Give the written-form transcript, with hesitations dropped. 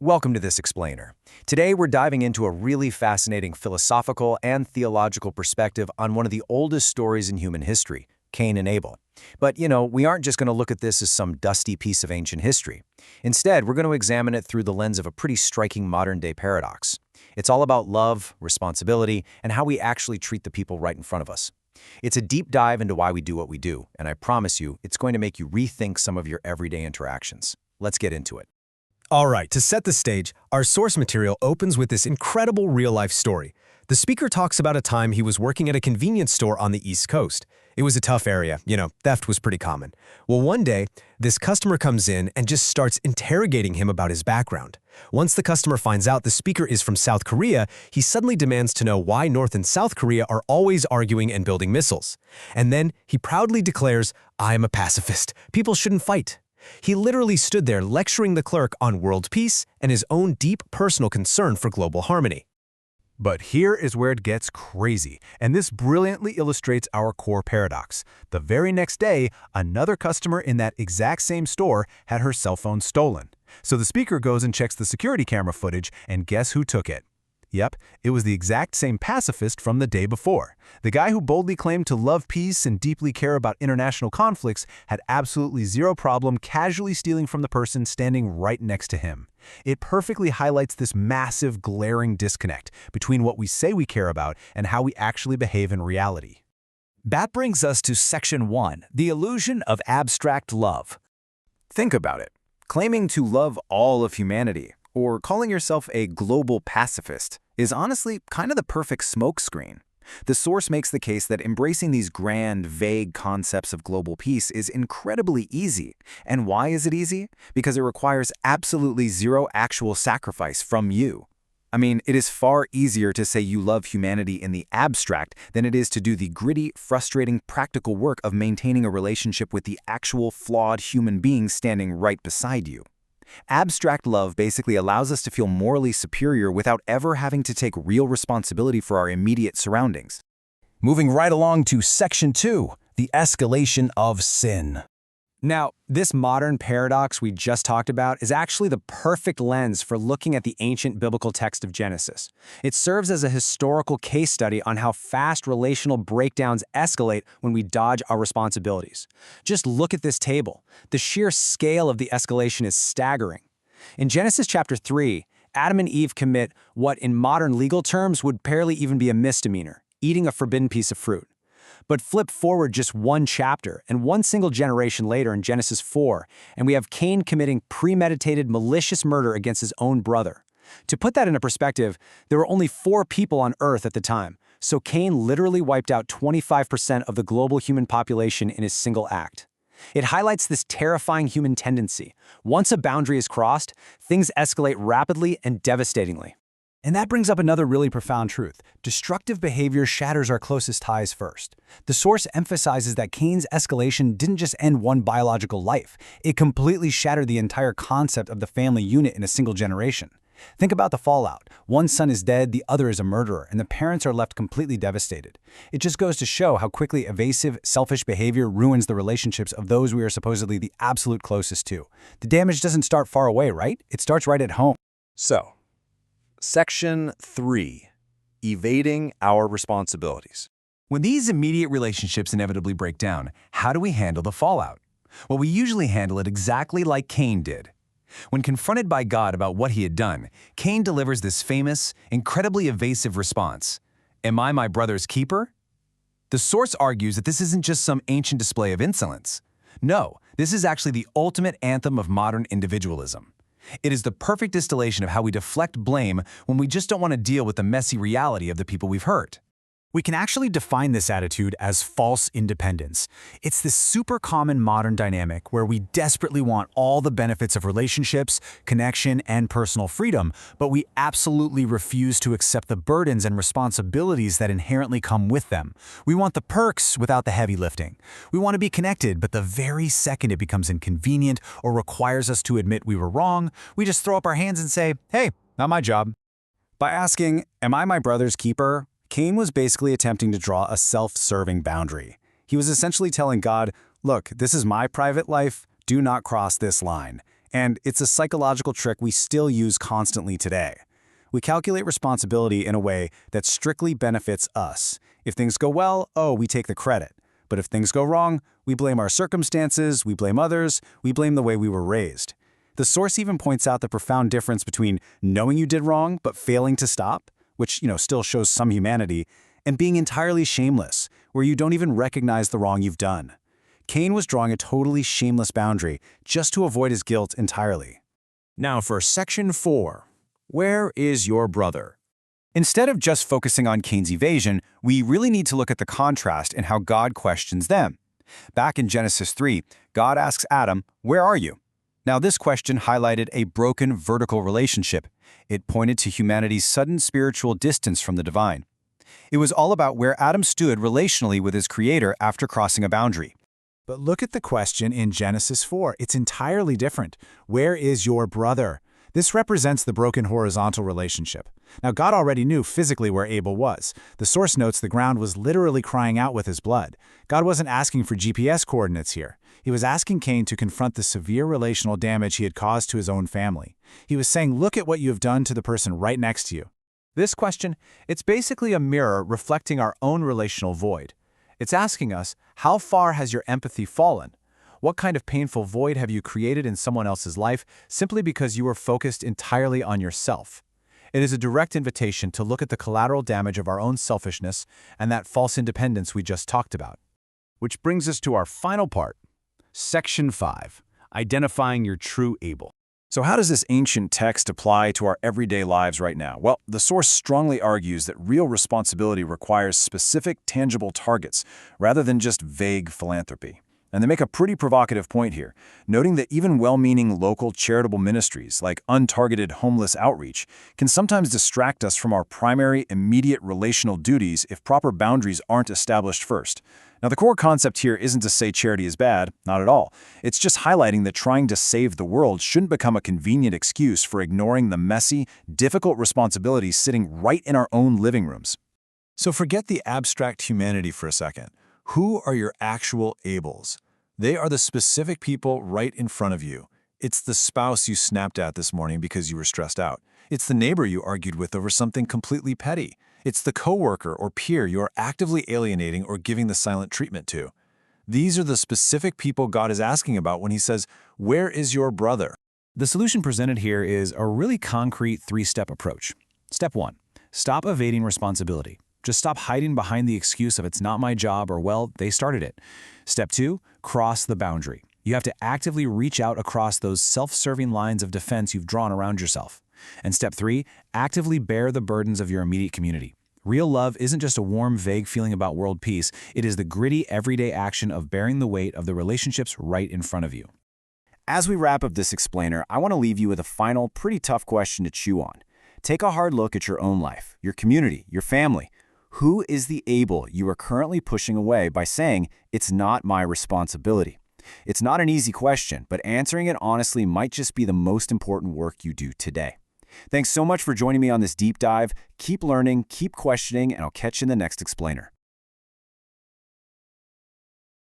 Welcome to this explainer. Today we're diving into a really fascinating philosophical and theological perspective on one of the oldest stories in human history, Cain and Abel. But, we aren't just going to look at this as some dusty piece of ancient history. Instead, we're going to examine it through the lens of a pretty striking modern-day paradox. It's all about love, responsibility, and how we actually treat the people right in front of us. It's a deep dive into why we do what we do, and I promise you, it's going to make you rethink some of your everyday interactions. Let's get into it. All right, to set the stage, our source material opens with this incredible real-life story. The speaker talks about a time he was working at a convenience store on the East Coast. It was a tough area, theft was pretty common. Well, one day, this customer comes in and just starts interrogating him about his background. Once the customer finds out the speaker is from South Korea, he suddenly demands to know why North and South Korea are always arguing and building missiles. And then he proudly declares, "I am a pacifist. People shouldn't fight." He literally stood there lecturing the clerk on world peace and his own deep personal concern for global harmony. But here is where it gets crazy, and this brilliantly illustrates our core paradox. The very next day, another customer in that exact same store had her cell phone stolen. So the speaker goes and checks the security camera footage, and guess who took it? Yep, it was the exact same pacifist from the day before. The guy who boldly claimed to love peace and deeply care about international conflicts had absolutely zero problem casually stealing from the person standing right next to him. It perfectly highlights this massive, glaring disconnect between what we say we care about and how we actually behave in reality. That brings us to Section 1, the illusion of abstract love. Think about it. Claiming to love all of humanity, or calling yourself a global pacifist, is honestly kind of the perfect smokescreen. The source makes the case that embracing these grand, vague concepts of global peace is incredibly easy. And why is it easy? Because it requires absolutely zero actual sacrifice from you. I mean, it is far easier to say you love humanity in the abstract than it is to do the gritty, frustrating, practical work of maintaining a relationship with the actual flawed human being standing right beside you. Abstract love basically allows us to feel morally superior without ever having to take real responsibility for our immediate surroundings. Moving right along to Section 2, the escalation of sin. Now, this modern paradox we just talked about is actually the perfect lens for looking at the ancient biblical text of Genesis. It serves as a historical case study on how fast relational breakdowns escalate when we dodge our responsibilities. Just look at this table. The sheer scale of the escalation is staggering. In Genesis chapter 3, Adam and Eve commit what in modern legal terms would barely even be a misdemeanor, eating a forbidden piece of fruit. But flip forward just one chapter, and one single generation later in Genesis 4, and we have Cain committing premeditated, malicious murder against his own brother. To put that into perspective, there were only 4 people on Earth at the time, so Cain literally wiped out 25% of the global human population in his single act. It highlights this terrifying human tendency. Once a boundary is crossed, things escalate rapidly and devastatingly. And that brings up another really profound truth. Destructive behavior shatters our closest ties first. The source emphasizes that Cain's escalation didn't just end one biological life. It completely shattered the entire concept of the family unit in a single generation. Think about the fallout. One son is dead, the other is a murderer, and the parents are left completely devastated. It just goes to show how quickly evasive, selfish behavior ruins the relationships of those we are supposedly the absolute closest to. The damage doesn't start far away, right? It starts right at home. So, Section 3, evading our responsibilities. When these immediate relationships inevitably break down, how do we handle the fallout? Well, we usually handle it exactly like Cain did. When confronted by God about what he had done, Cain delivers this famous, incredibly evasive response: "Am I my brother's keeper?" The source argues that this isn't just some ancient display of insolence. No, this is actually the ultimate anthem of modern individualism. It is the perfect distillation of how we deflect blame when we just don't want to deal with the messy reality of the people we've hurt. We can actually define this attitude as false independence. It's this super common modern dynamic where we desperately want all the benefits of relationships, connection, and personal freedom, but we absolutely refuse to accept the burdens and responsibilities that inherently come with them. We want the perks without the heavy lifting. We want to be connected, but the very second it becomes inconvenient or requires us to admit we were wrong, we just throw up our hands and say, "Hey, not my job." By asking, "Am I my brother's keeper?" Cain was basically attempting to draw a self-serving boundary. He was essentially telling God, "Look, this is my private life. Do not cross this line." And it's a psychological trick we still use constantly today. We calculate responsibility in a way that strictly benefits us. If things go well, oh, we take the credit. But if things go wrong, we blame our circumstances, we blame others, we blame the way we were raised. The source even points out the profound difference between knowing you did wrong but failing to stop, which, still shows some humanity, and being entirely shameless, where you don't even recognize the wrong you've done. Cain was drawing a totally shameless boundary just to avoid his guilt entirely. Now for Section 4. Where is your brother? Instead of just focusing on Cain's evasion, we really need to look at the contrast in how God questions them. Back in Genesis 3, God asks Adam, "Where are you?" Now this question highlighted a broken vertical relationship. It pointed to humanity's sudden spiritual distance from the divine. It was all about where Adam stood relationally with his Creator after crossing a boundary. But look at the question in Genesis 4. It's entirely different. Where is your brother? This represents the broken horizontal relationship. Now, God already knew physically where Abel was. The source notes the ground was literally crying out with his blood. God wasn't asking for GPS coordinates here. He was asking Cain to confront the severe relational damage he had caused to his own family. He was saying, look at what you have done to the person right next to you. This question, it's basically a mirror reflecting our own relational void. It's asking us, how far has your empathy fallen? What kind of painful void have you created in someone else's life simply because you were focused entirely on yourself? It is a direct invitation to look at the collateral damage of our own selfishness and that false independence we just talked about. Which brings us to our final part, Section 5, Identifying Your True Abel. So how does this ancient text apply to our everyday lives right now? Well, the source strongly argues that real responsibility requires specific, tangible targets rather than just vague philanthropy. And they make a pretty provocative point here, noting that even well-meaning local charitable ministries like untargeted homeless outreach can sometimes distract us from our primary, immediate relational duties if proper boundaries aren't established first. Now, the core concept here isn't to say charity is bad, not at all. It's just highlighting that trying to save the world shouldn't become a convenient excuse for ignoring the messy, difficult responsibilities sitting right in our own living rooms. So forget the abstract humanity for a second. Who are your actual Abels? They are the specific people right in front of you. It's the spouse you snapped at this morning because you were stressed out. It's the neighbor you argued with over something completely petty. It's the coworker or peer you are actively alienating or giving the silent treatment to. These are the specific people God is asking about when he says, "Where is your brother?" The solution presented here is a really concrete three-step approach. Step 1. Stop evading responsibility. Just stop hiding behind the excuse of it's not my job or, well, they started it. Step 2, cross the boundary. You have to actively reach out across those self-serving lines of defense you've drawn around yourself. And step 3, actively bear the burdens of your immediate community. Real love isn't just a warm, vague feeling about world peace. It is the gritty, everyday action of bearing the weight of the relationships right in front of you. As we wrap up this explainer, I want to leave you with a final, pretty tough question to chew on. Take a hard look at your own life, your community, your family. Who is the Abel you are currently pushing away by saying, "It's not my responsibility"? It's not an easy question, but answering it honestly might just be the most important work you do today. Thanks so much for joining me on this deep dive. Keep learning, keep questioning, and I'll catch you in the next explainer.